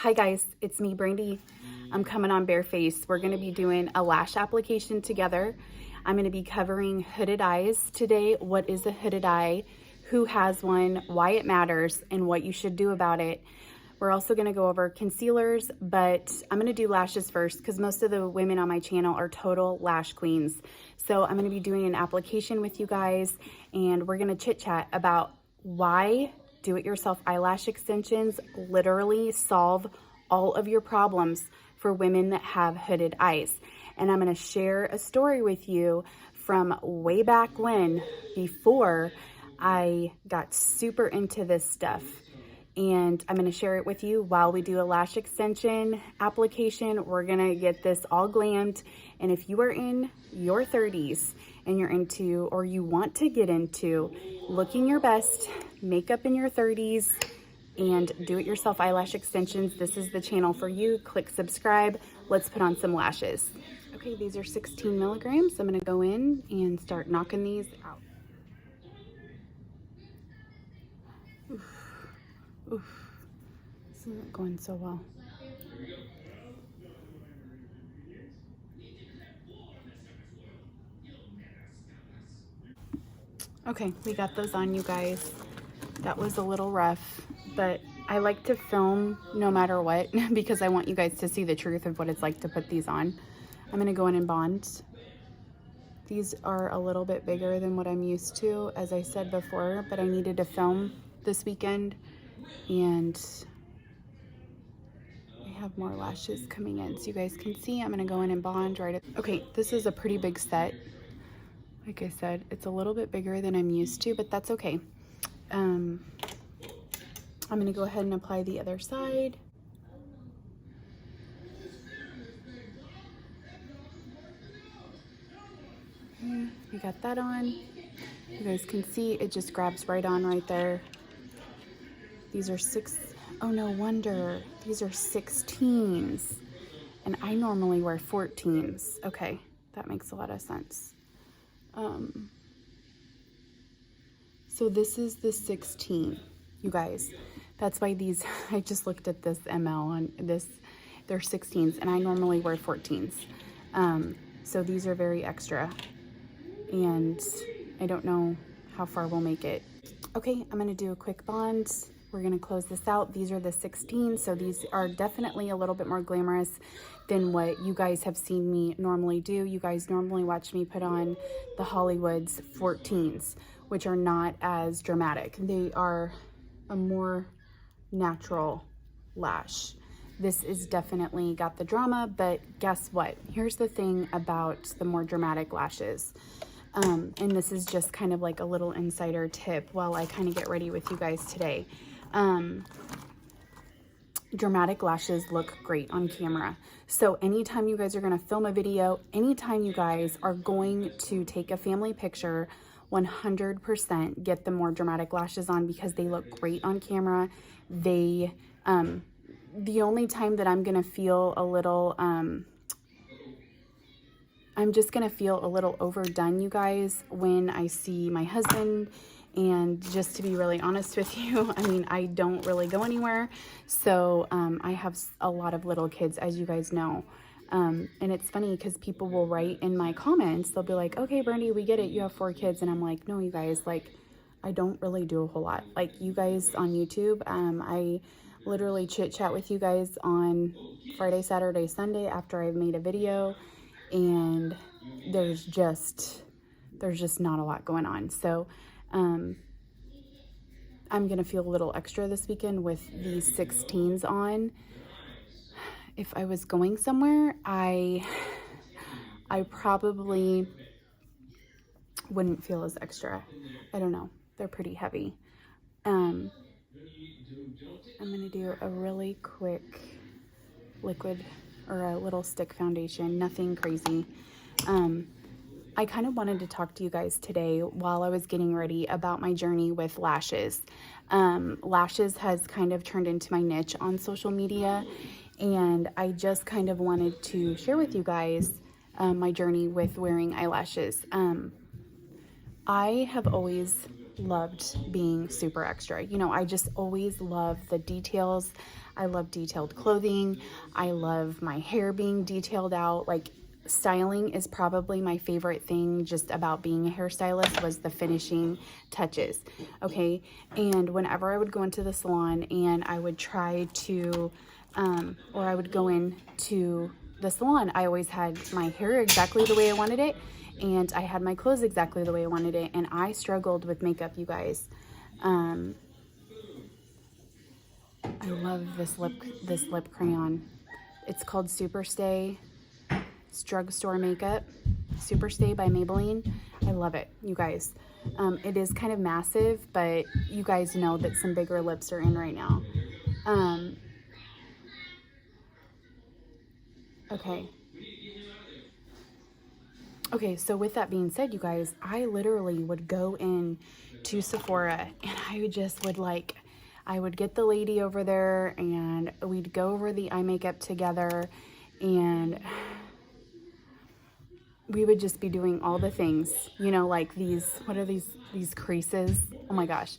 Hi guys, it's me, Brandy. I'm coming on bareface. We're gonna be doing a lash application together. I'm gonna be covering hooded eyes today. What is a hooded eye? Who has one? Why it matters and what you should do about it. We're also gonna go over concealers, but I'm gonna do lashes first because most of the women on my channel are total lash queens. So I'm gonna be doing an application with you guys and we're gonna chit chat about why do-it-yourself eyelash extensions literally solve all of your problems for women that have hooded eyes. And I'm gonna share a story with you from way back when, before I got super into this stuff. And I'm gonna share it with you while we do a lash extension application. We're gonna get this all glammed. And if you are in your 30s and you're into, or you want to get into looking your best, makeup in your 30s, and do-it-yourself eyelash extensions, this is the channel for you. Click subscribe. Let's put on some lashes. Okay, these are 16 milligrams. I'm gonna go in and start knocking these out. Oof, this isn't going so well. Okay, we got those on, you guys. That was a little rough, but I like to film no matter what because I want you guys to see the truth of what it's like to put these on. I'm gonna go in and bond. These are a little bit bigger than what I'm used to, as I said before, but I needed to film this weekend and I have more lashes coming in so you guys can see. I'm gonna go in and bond right at, okay, this is a pretty big set. Like I said, it's a little bit bigger than I'm used to, but that's okay. I'm gonna go ahead and apply the other side. Okay, we got that on. You guys can see it just grabs right on right there. These are oh no wonder, these are 16s. And I normally wear 14s. Okay, that makes a lot of sense. So this is the 16, you guys. That's why these, I just looked at this ML on this, they're 16s and I normally wear 14s. So these are very extra and I don't know how far we'll make it. Okay, I'm gonna do a quick bond. We're gonna close this out. These are the 16, so these are definitely a little bit more glamorous than what you guys have seen me normally do. You guys normally watch me put on the Hollywood's 14s, which are not as dramatic. They are a more natural lash. This is definitely got the drama, but guess what? Here's the thing about the more dramatic lashes. And this is just kind of like a little insider tip while I kind of get ready with you guys today. Dramatic lashes look great on camera. So anytime you guys are gonna film a video, anytime you guys are going to take a family picture, 100% get the more dramatic lashes on because they look great on camera. They, the only time that I'm gonna feel a little, I'm just gonna feel a little overdone, you guys, when I see my husband. And just to be really honest with you, I mean, I don't really go anywhere. So I have a lot of little kids, as you guys know. And it's funny because people will write in my comments, they'll be like, okay, Brandy, we get it. You have 4 kids. And I'm like, no, you guys, like, I don't really do a whole lot. Like you guys on YouTube, I literally chit chat with you guys on Friday, Saturday, Sunday after I've made a video. And there's just not a lot going on. So I'm gonna feel a little extra this weekend with these 16s on. If I was going somewhere, I probably wouldn't feel as extra. I don't know, they're pretty heavy. I'm gonna do a really quick liquid or a little stick foundation, nothing crazy. I kind of wanted to talk to you guys today while I was getting ready about my journey with lashes. Lashes has kind of turned into my niche on social media, and I just kind of wanted to share with you guys my journey with wearing eyelashes. I have always loved being super extra. You know, I just always love the details. I love detailed clothing. I love my hair being detailed out. Like, styling is probably my favorite thing just about being a hairstylist, was the finishing touches. Okay. And whenever I would go into the salon and I would try to, or I would go into the salon, I always had my hair exactly the way I wanted it, and I had my clothes exactly the way I wanted it, and I struggled with makeup, you guys. I love this lip crayon. It's called Superstay. It's drugstore makeup. Superstay by Maybelline. I love it, you guys. It is kind of massive, but you guys know that some bigger lips are in right now. Okay, so with that being said, you guys, I literally would go in to Sephora, and I would get the lady over there, and we'd go over the eye makeup together, and we would just be doing all the things, you know, like what are these creases? Oh my gosh.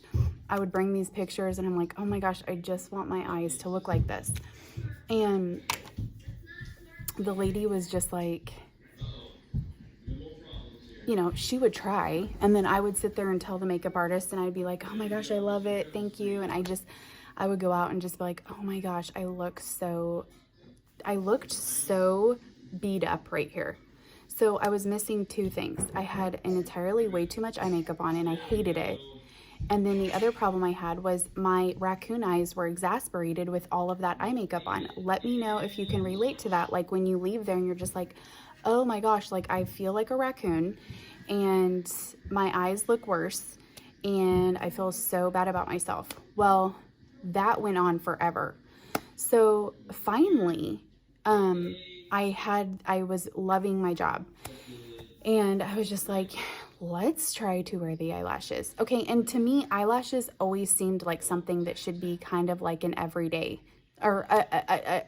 I would bring these pictures and I'm like, oh my gosh, I just want my eyes to look like this. And the lady was just like, you know, she would try, and then I would sit there and tell the makeup artist, and I'd be like, oh my gosh, I love it, thank you. And I would go out and just be like, oh my gosh, I looked so beat up right here. So I was missing two things. I had an entirely way too much eye makeup on, and I hated it. And then the other problem I had was my raccoon eyes were exasperated with all of that eye makeup on. Let me know if you can relate to that. Like, when you leave there and you're just like, oh my gosh, like, I feel like a raccoon and my eyes look worse and I feel so bad about myself. Well, that went on forever. So finally, I was loving my job, and I was just like, let's try to wear the eyelashes. Okay. And to me, eyelashes always seemed like something that should be kind of like an everyday, or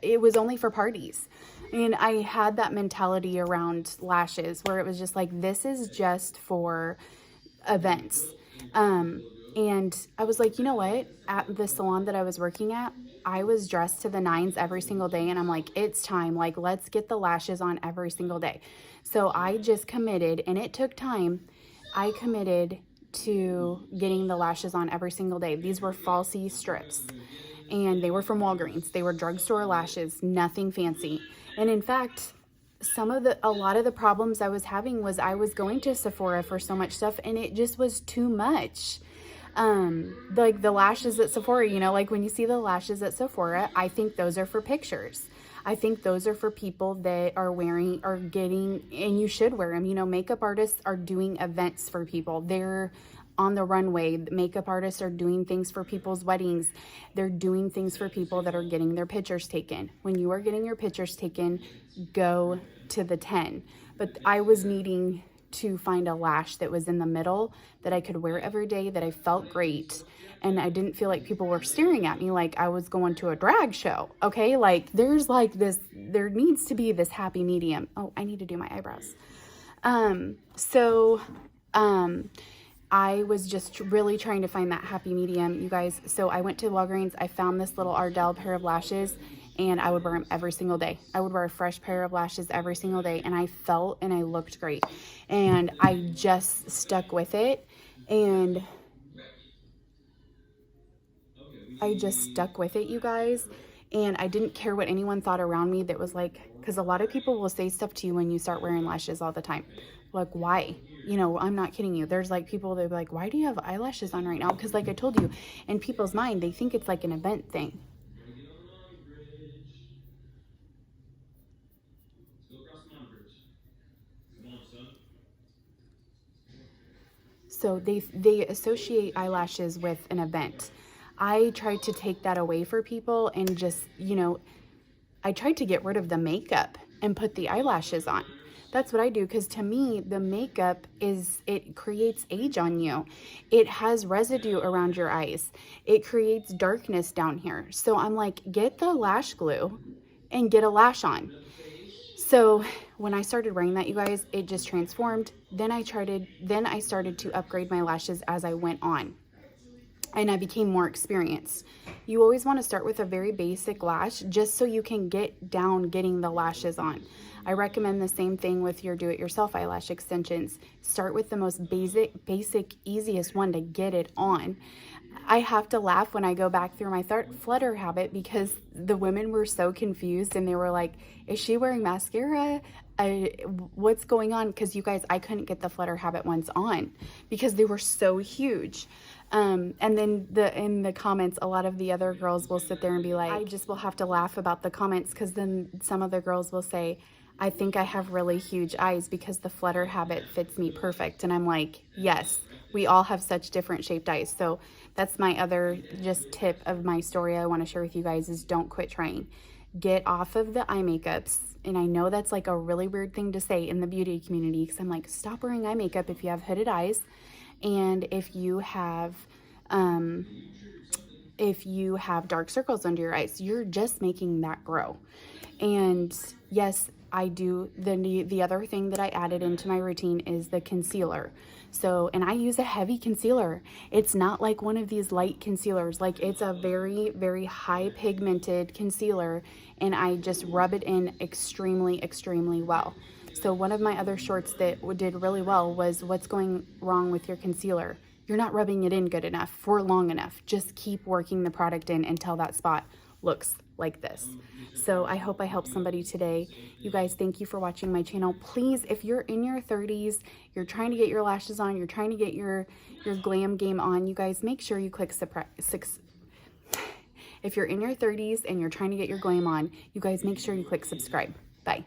it was only for parties. And I had that mentality around lashes where it was just like, this is just for events. And I was like, you know what? At the salon that I was working at, I was dressed to the nines every single day. And I'm like, it's time. Like, let's get the lashes on every single day. So I just committed, and it took time. I committed to getting the lashes on every single day. These were falsie strips, and they were from Walgreens. They were drugstore lashes, nothing fancy. And in fact, a lot of the problems I was having was I was going to Sephora for so much stuff, and it just was too much. Like the lashes at Sephora, you know, like when you see the lashes at Sephora, I think those are for pictures. I think those are for people that are getting, and you should wear them. You know, makeup artists are doing events for people. They're on the runway. Makeup artists are doing things for people's weddings. They're doing things for people that are getting their pictures taken. When you are getting your pictures taken, go to the 10. But I was needing to find a lash that was in the middle, that I could wear every day, that I felt great, and I didn't feel like people were staring at me like I was going to a drag show. Okay, like there needs to be this happy medium. Oh, I need to do my eyebrows. I was just really trying to find that happy medium, you guys. So I went to Walgreens, I found this little Ardell pair of lashes, and I would wear them every single day. I would wear a fresh pair of lashes every single day, and I felt and I looked great. And I just stuck with it, and you guys. And I didn't care what anyone thought around me that was like, because a lot of people will say stuff to you when you start wearing lashes all the time. Like, why? You know, I'm not kidding you. There's like people that be like, why do you have eyelashes on right now? Because like I told you, in people's mind, they think it's like an event thing. So they associate eyelashes with an event. I tried to take that away for people and just, you know, I tried to get rid of the makeup and put the eyelashes on. That's what I do, because to me, the makeup it creates age on you. It has residue around your eyes. It creates darkness down here. So I'm like, get the lash glue and get a lash on. So when I started wearing that, you guys, it just transformed. Then I started to upgrade my lashes as I went on. and I became more experienced. You always want to start with a very basic lash just so you can get down getting the lashes on. I recommend the same thing with your do-it-yourself eyelash extensions. Start with the most basic, easiest one to get it on. I have to laugh when I go back through my flutter habit because the women were so confused and they were like, is she wearing mascara? What's going on? Because you guys, I couldn't get the flutter habit ones on because they were so huge. And then in the comments, a lot of the other girls will sit there and be like, I just will have to laugh about the comments because then some other girls will say, I think I have really huge eyes because the flutter habit fits me perfect. And I'm like, yes, we all have such different shaped eyes. So that's my other just tip of my story I want to share with you guys is don't quit trying. Get off of the eye makeups. And I know that's like a really weird thing to say in the beauty community because I'm like, stop wearing eye makeup if you have hooded eyes. And if you have dark circles under your eyes, you're just making that grow. And yes, I do. The other thing that I added into my routine is the concealer. So, and I use a heavy concealer. It's not like one of these light concealers. Like it's a very, very high pigmented concealer, and I just rub it in extremely, extremely well. So one of my other shorts that did really well was what's going wrong with your concealer? You're not rubbing it in good enough for long enough. Just keep working the product in until that spot looks like this. So I hope I helped somebody today. You guys, thank you for watching my channel. Please, if you're in your 30s, you're trying to get your lashes on, you're trying to get your glam game on, you guys make sure you click if you're in your 30s and you're trying to get your glam on, you guys make sure you click subscribe. Bye.